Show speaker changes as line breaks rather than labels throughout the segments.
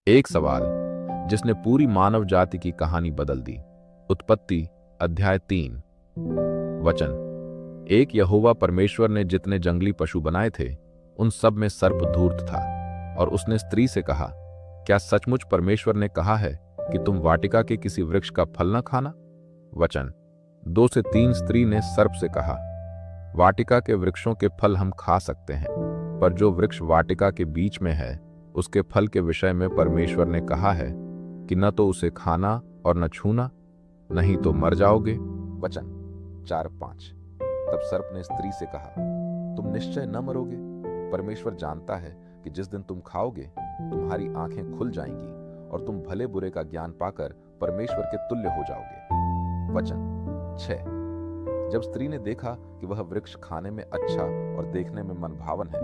एक सवाल जिसने पूरी मानव जाति की कहानी बदल दी। उत्पत्ति अध्याय 3। वचन। एक यहोवा परमेश्वर ने जितने जंगली पशु बनाए थे उन सब में सर्प धूर्त था, और उसने स्त्री से कहा, क्या सचमुच परमेश्वर ने कहा है कि तुम वाटिका के किसी वृक्ष का फल न खाना? वचन। 2 से 3 स्त्री ने सर्प से कहा, वाटिका के वृक्षों के फल हम खा सकते हैं, पर जो वृक्ष वाटिका के बीच में है उसके फल के विषय में परमेश्वर ने कहा है कि न तो उसे खाना और न छूना, नहीं तो मर जाओगे। वचन 4-5। तब सर्प ने स्त्री से कहा, तुम निश्चय न मरोगे। परमेश्वर जानता है कि जिस दिन तुम खाओगे तुम्हारी आंखें खुल जाएंगी और तुम भले बुरे का ज्ञान पाकर परमेश्वर के तुल्य हो जाओगे। वचन 6। जब स्त्री ने देखा कि वह वृक्ष खाने में अच्छा और देखने में मनभावन है,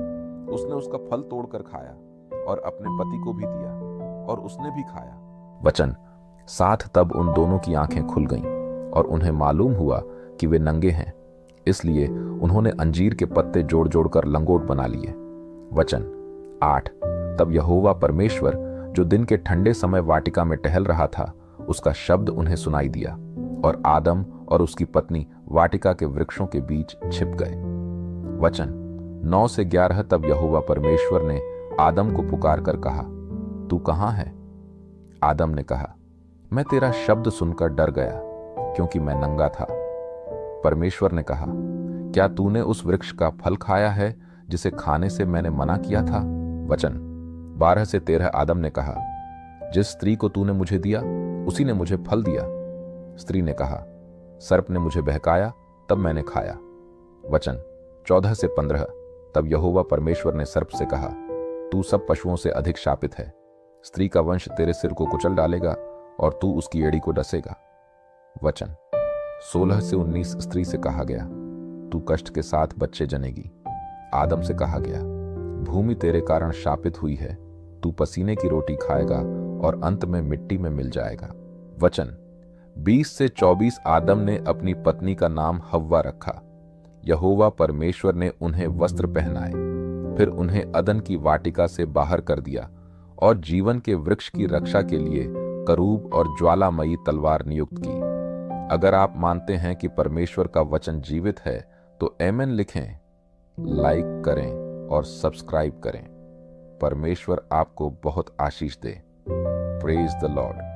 उसने उसका फल तोड़कर खाया और अपने पति को भी दिया, और उसने भी खाया। वचन 7। तब उन दोनों की आंखें खुल गईं और उन्हें मालूम हुआ कि वे नंगे हैं, इसलिए उन्होंने अंजीर के पत्ते जोड़ जोड़कर लंगोट बना लिए। वचन 8। तब यहोवा परमेश्वर जो दिन के ठंडे समय वाटिका में टहल रहा था, उसका शब्द उन्हें सुनाई दिया, और आदम और उसकी पत्नी वाटिका के वृक्षों के बीच छिप गए। वचन 9 से 11। तब यहोवा परमेश्वर ने आदम को पुकार कर कहा, तू कहां है? आदम ने कहा, मैं तेरा शब्द सुनकर डर गया, क्योंकि मैं नंगा था। परमेश्वर ने कहा, क्या तूने उस वृक्ष का फल खाया है जिसे खाने से मैंने मना किया था? वचन 12 से 13। आदम ने कहा, जिस स्त्री को तूने मुझे दिया उसी ने मुझे फल दिया। स्त्री ने कहा, सर्प ने मुझे बहकाया, तब मैंने खाया। वचन 14 से 15। तब यहोवा परमेश्वर ने सर्प से कहा, तू सब पशुओं से अधिक शापित है, स्त्री का वंश तेरे सिर को कुचल डालेगा और तू उसकी एड़ी को डसेगा। वचन 16 से 19। स्त्री से कहा गया, तू कष्ट के साथ बच्चे जनेगी। आदम से कहा गया, भूमि तेरे कारण शापित हुई है, तू पसीने की रोटी खाएगा और अंत में मिट्टी में मिल जाएगा। वचन 20 से 24। आदम ने अपनी पत्नी का नाम हव्वा रखा। यहोवा परमेश्वर ने उन्हें वस्त्र पहनाए, फिर उन्हें अदन की वाटिका से बाहर कर दिया और जीवन के वृक्ष की रक्षा के लिए करूब और ज्वालामयी तलवार नियुक्त की। अगर आप मानते हैं कि परमेश्वर का वचन जीवित है तो आमीन लिखें, लाइक करें और सब्सक्राइब करें। परमेश्वर आपको बहुत आशीष दे। Praise the Lord.